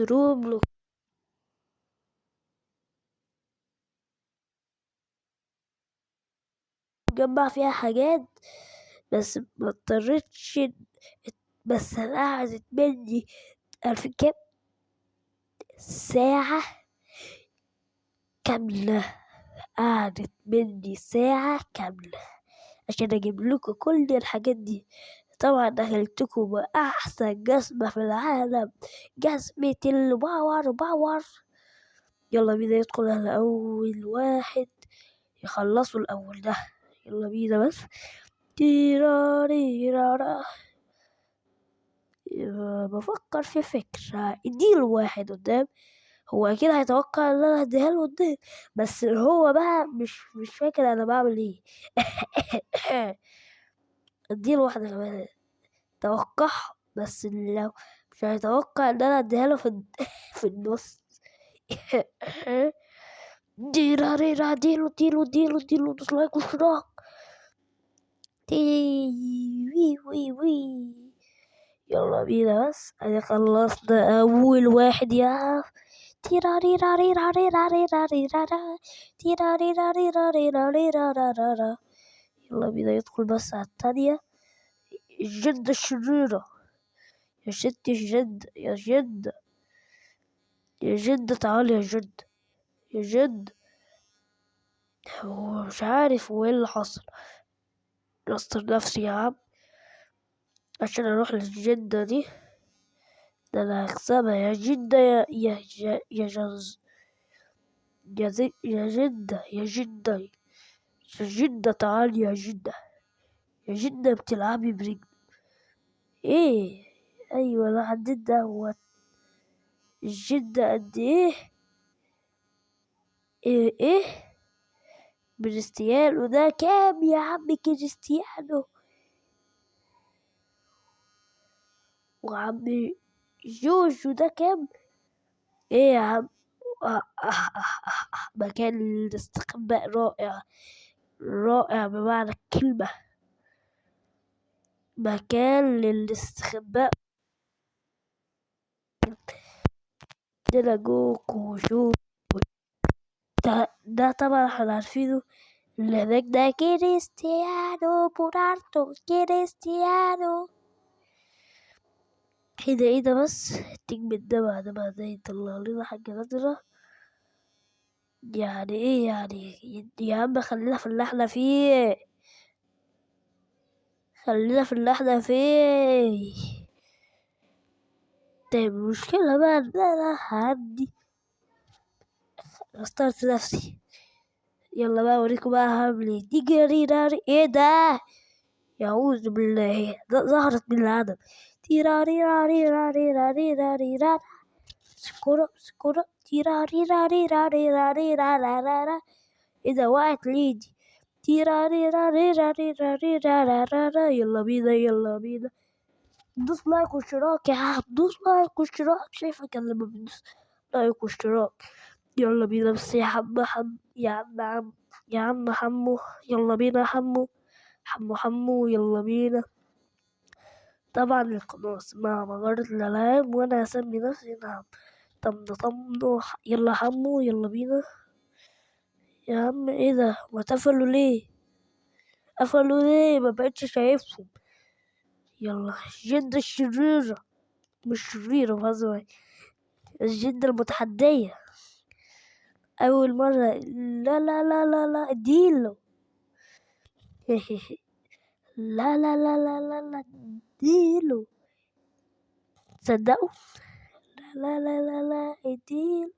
روبلوكس جمع فيها حاجات، بس ما اضطرتش. بس انا قعدت مني عارف كام ساعة كاملة. قعدت مني ساعة كاملة عشان اجيب لكم كل الحاجات دي. طبعا دخلتكم بأحسن جزمة في العالم، جزمة الباور باور. يلا بينا يدخل على أول واحد يخلصوا الأول ده. يلا بينا بس. تيراريرارا. بفكر في فكرة، اديله واحد قدام. هو اكيد هيتوقع ان انا هديها له قدام، بس هو بقى مش فاكر انا بعمل ايه. اديله واحدة كمان توقع، بس لو مش هيتوقع ان انا اديها له في النص. ديراريرا ديله دوس لايك واشتراك. وي وي وي. يلا بينا بس انا خلصنا اول واحد يا تيراريراريراريراريراريرارا تيراريراريراريراريرارارا. يلا بينا يدخل بس على التانية. الجدة الشريرة. يا ست الجد يا جد يا جد تعالي يا جد يا جد. هو مش عارف هو ايه اللي حصل. نصر نفسي يا عم عشان اروح للجدة دي. ده انا هكسبها يا جدة يا جز يا جدة يا جدة يا جدة تعالي يا جدة يا جدة بتلعبي برجل ايه. ايوه انا عديت ده. هو الجدة قد ايه ايه كريستيانو ده كام يا عم كريستيانو وعم جوجو ده كام ايه يا عم. مكان الاستقبال رائع رائع بمعنى الكلمة. مكان للاستخباء. عندنا جوكو جو ده طبعا احنا عارفينه. اللي هناك ده كريستيانو بونارتو كريستيانو. ايه ده بس التجمد ده بعد ما يطلع لنا حاجة نادرة. يعني ايه يعني يا عم خلينا في اللي احنا فيه. خلينا في اللي احنا فيه. طيب المشكلة بقى ان انا هعدي. اخترت نفسي. يلا بقى اوريكم بقى هعمل ايه. دي جريراري ايه ده. يعوذ بالله ظهرت من العدم. تيراري راري راري راري راري رارا. سكورة تيراري راري راري راري رارا رارا. ايه ده وقعت ليدي. تيراري راري راري راري رارا رارا. يلا بينا يلا بينا. دوس لايك واشتراك يا عم. دوس لايك واشتراك. شايفك انا لما بدوس لايك واشتراك. يلا بينا بس يا عم حمو. يلا بينا حمو يلا بينا. طبعا القناة اسمها مغارة الألعاب وأنا هسمي نفسي نعم طمنو. يلا حمو يلا بينا. يا عم ايه ده ما قفلوا ليه. قفلوا ليه ما بقتش شايفهم. يلا الجدة الشريرة مش شريرة بهزر. الجدة المتحدية أول مرة. لا اديله. لا اديله. تصدقوا. لا اديله.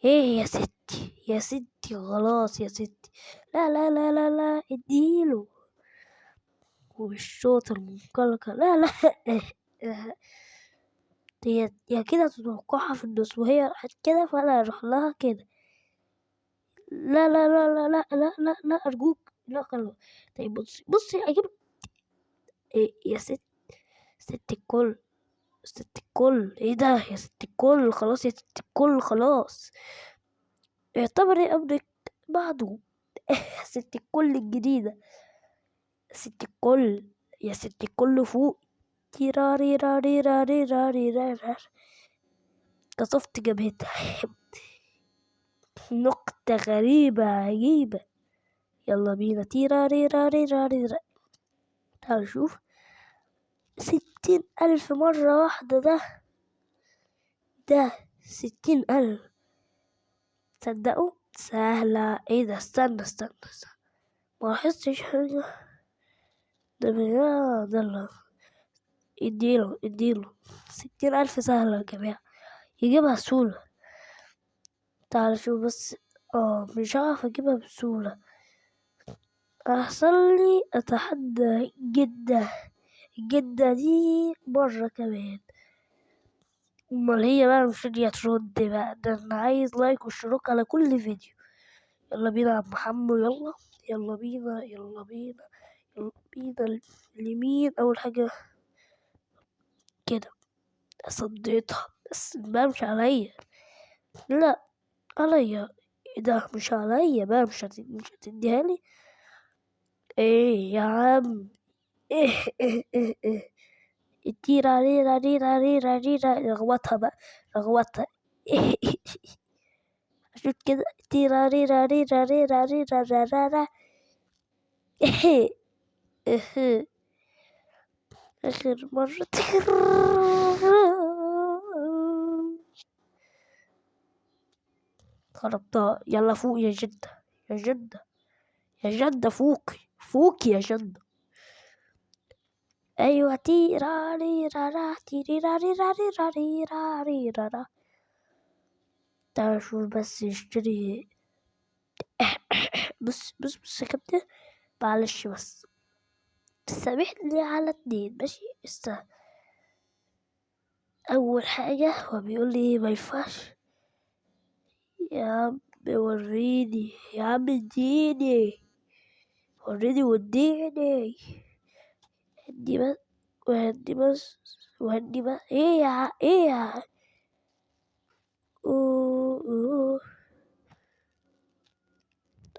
ايه يا ستي خلاص يا ستي. لا اديله. والشوط المنقلقة لا هي كده تتوقعها في النص وهي راحت كده فأنا أروح لها كده. لا أرجوك لا خلاص. طيب بصي أجيب إيه يا ست الكل. ست الكل ايه ده يا ست الكل خلاص يا ست الكل خلاص. اعتبري أمرك بعده. ست الكل الجديدة. ست الكل يا ست الكل فوق. تيراري راري راري راري راري. قصفت جبهتها. نقطة غريبة عجيبة. يلا بينا تيراري راري راري راري. تعال شوف 60,000 مرة واحدة. ده 60,000. تصدقوا سهلة. ايه ده؟ استنى. ما لاحظتش حاجة. ده بجد. يلا اديله 60,000 سهلة يا جماعة. يجيبها بسهولة. تعال شوف بس. مش عارف اجيبها بسهولة. احسن لي اتحدى جدة دي مرة كمان. امال هي بقى مش راضية ترد بقى. ده انا عايز لايك واشتراك على كل فيديو. يلا بينا يا عم محمد. يلا بينا اليمين اول حاجة كده. صديتها بس بقى مش عليا. لا عليا. ايه ده؟ مش عليا بقى. مش هتديها لي. ايه يا عم؟ ايه التيرا ريرا ريرا ريرا ريرا. رغوتها بقى. رغوتها. شوف كده. تيرا ريرا ريرا ريرا ريرا ريرا. آخر مرة. خربتها. يلا فوق يا جدة. يا جدة فوقي يا جدة. أيوة تيرا ريرا را تيرا ريرا ريرا ريرا ريرا. تعال شوف بس اشتري. بص يا كابتن. معلش بس سامحني على 2 ماشي. أول حاجة هو بيقول لي ما ينفعش. يا عم وريني. يا عم اديني. وريني واديني. هدي بس وهدي بس. ايه يا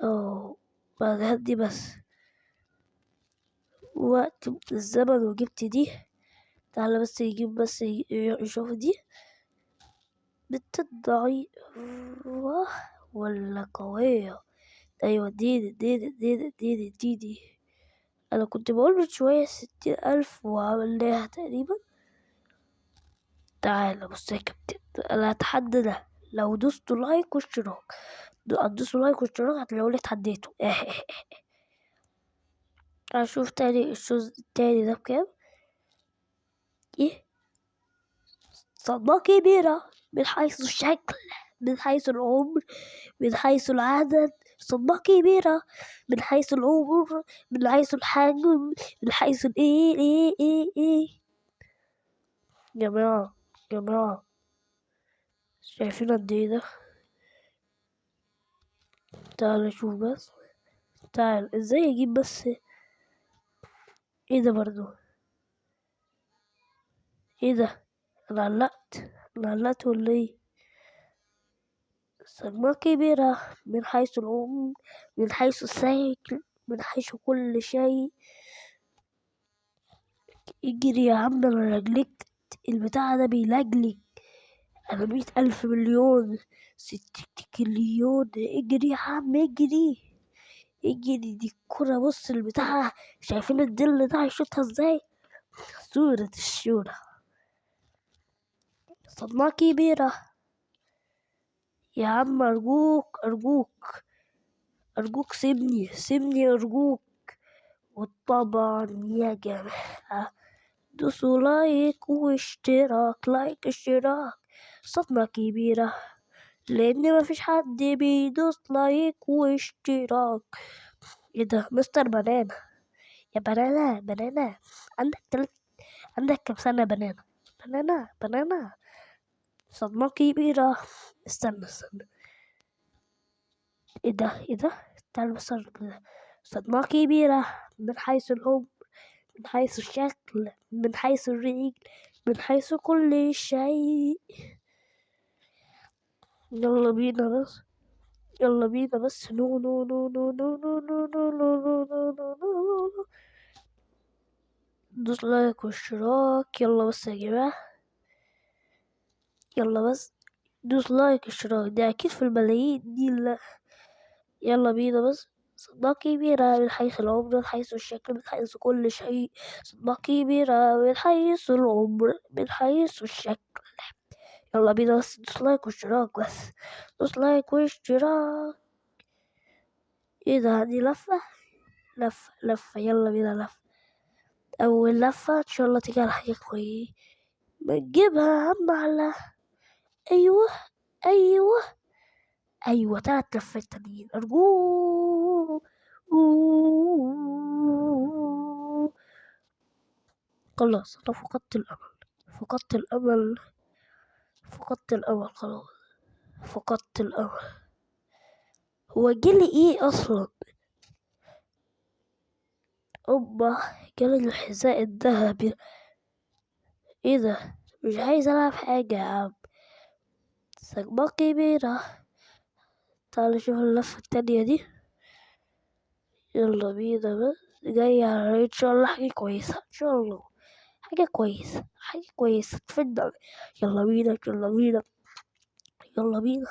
أوه. بعد هدي بس. وقت الزمن وجبت دي. تعالى بس يجيب بس يشوف دي ضعيفة ولا قوية. أيوة دي. أنا كنت بقول من شوية 60,000 وعملناها تقريبا. تعالى بص يا كابتن. أنا هتحدى ده. لو دوستوا لايك واشتراك. هتدوسوا لايك واشتراك هتلاقوا لي اتحديته. هشوف تاني الشوز التاني ده بكام. ايه صدمة كبيرة من حيث الشكل، من حيث العمر، من حيث العدد. صدمة كبيرة من حيث العمر، من حيث الحجم، من حيث ايه. جماعة شايفين قد ايه ده؟ تعال شوف بس. تعال ازاي اجيب بس. ايه ده برضو؟ ايه ده؟ انا علقت ولا ايه؟ صدمة كبيرة من حيث العمر، من حيث الشكل، من حيث كل شيء. اجري يا عم. انا رجلك البتاع ده بيلجلج. انا 100,000 مليون 60 تريليون. اجري يا عم اجري. دي الكرة. بص البتاع. شايفين الدل ده هيشوطها ازاي؟ صورة الشورى. صدمة كبيرة. يا عم أرجوك سيبني أرجوك. وطبعا يا جماعة دوسوا لايك اشتراك. صدمة كبيرة لأن مفيش حد بيدوس لايك واشتراك. ايه ده؟ مستر بنانا. يا بنانا. عندك كام سنة بنانا؟ بنانا. صدمة كبيرة. استنى. ايه ده؟ تعال بس كده. صدمة كبيرة من حيث العمر، من حيث الشكل، من حيث الرجل، من حيث كل شيء. يلا بينا بس. نو. دوس لايك واشتراك. يلا بس يا جماعة، يلا بس دوس لايك واشتراك، ده أكيد في الملايين دي. لا يلا بينا بس. صدمة كبيرة من حيث العمر، من حيث الشكل، من حيث كل شيء. صدمة كبيرة من حيث العمر، من حيث الشكل. يلا بينا بس دوس لايك واشتراك بس. دوس لايك واشتراك. ايه ده؟ دي لفة لفة لفة. يلا بينا لفة. أول لفة إن شاء الله تيجي على حاجة كويسة بنجيبها على. أيوة أيوة أيوة، 3 لفات تانيين أرجوك. خلاص أنا فقدت الأمل، فقدت الأمل، فقدت الأمل خلاص، فقدت الأمل. هو جالي إيه أصلا؟ أوبا، جالي الحذاء الذهبي. إيه ده؟ مش عايز ألعب حاجة يا عم. صدمة كبيرة. تعال نشوف اللفة التانية دي. يلا بينا بس. جاية على إن شاء الله حاجة كويسة، إن شاء الله حاجة كويسة، حاجة كويسة تفيدنا. يلا بينا يلا بينا يلا بينا.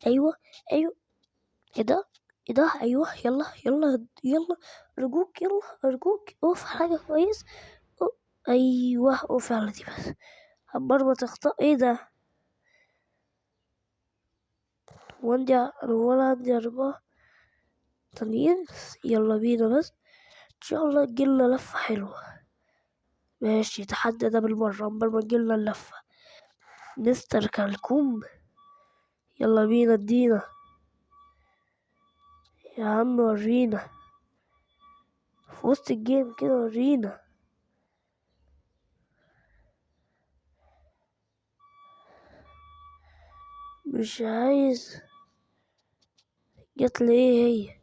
أيوة أيوة. إيه ده؟ إيه ده؟ أيوة يلا يلا يلا. أرجوك يلا أرجوك أوف حاجة كويسة. أيوة أوف على دي بس. عمر ما تخطأ. إيه ده؟ وعندي أنا ولا عندي 4 تانيين. يلا بينا بس. إن شاء الله تجيلنا لفة حلوة. ماشي، تحدى ده بالمرة عمر ما تجيلنا اللفة. مستر كلكوم. يلا بينا ادينا يا عم، ورينا في وسط الجيم كده، ورينا. مش عايز. جت لي ايه هي؟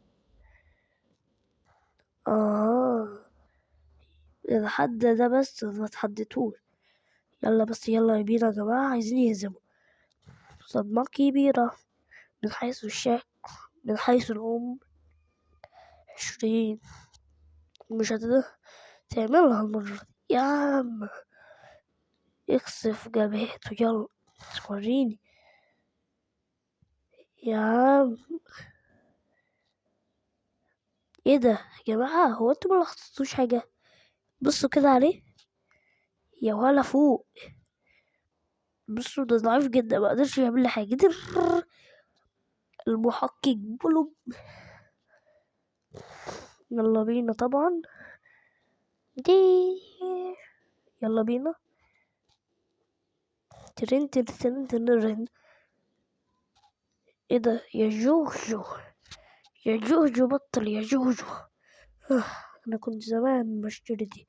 الحد ده بس ما تحدتوش. يلا بس يلا بينا يا جماعة، عايزين يهزموا. صدمة كبيرة من حيث الشكل، من حيث العمر. 20. مش تعملها المرة دي يا عم. اكسف جبهته يلا. وريني يا عم. ايه ده يا جماعة؟ هو انتوا ملاحظتوش حاجة؟ بصوا كده عليه يا ولا فوق. بصوا ده ضعيف جدا، ما قدرش يعمل لي حاجة. المحقق بلوم. يلا بينا طبعا دي. يلا بينا. ترين ترين ترين ترين. ايه ده يا جوجو؟ يا جوجو بطل يا جوجو. انا كنت زمان بشتري دي،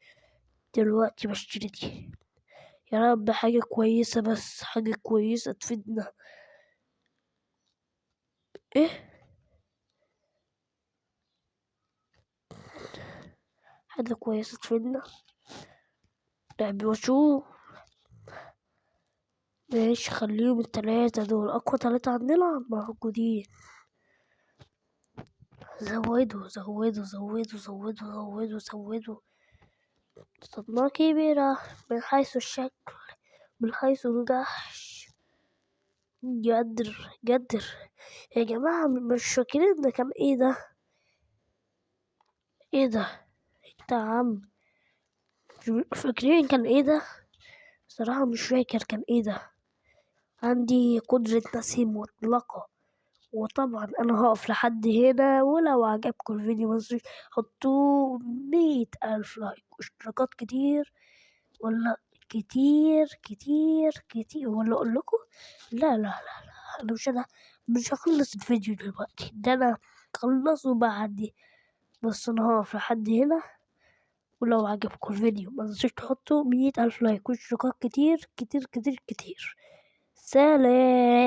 دلوقتي بشتري دي. يا رب حاجة كويسة بس، حاجة كويسة تفيدنا. ايه؟ حاجة كويسة تفيدنا. لعب وشو. ماشي، خليهم ال3 دول أقوى 3 عندنا موجودين. زودوا زودوا زودوا زودوا زودوا زودوا. صدمة كبيرة من حيث الشكل، من حيث الجحش. جدر جدر. يا جماعة مش فاكرين ده كان ايه ده؟ ايه ده؟ انت يا عم مش فاكرين كان ايه ده؟ بصراحة مش فاكر كان ايه ده. عندي قدرة نسي مطلقة. وطبعا انا هقف لحد هنا، ولو عجبكم الفيديو متنسوش حطوا 100,000 لايك واشتراكات كتير. ولا كتير كتير كتير، ولا اقول لكم؟ لا لا لا لا، انا مش هخلص الفيديو دلوقتي، ده انا خلصه بعد. بس انا هقف لحد هنا، ولو عجبكم الفيديو متنسوش تحطوا 100,000 لايك واشتراكات كتير كتير كتير كتير. سلام.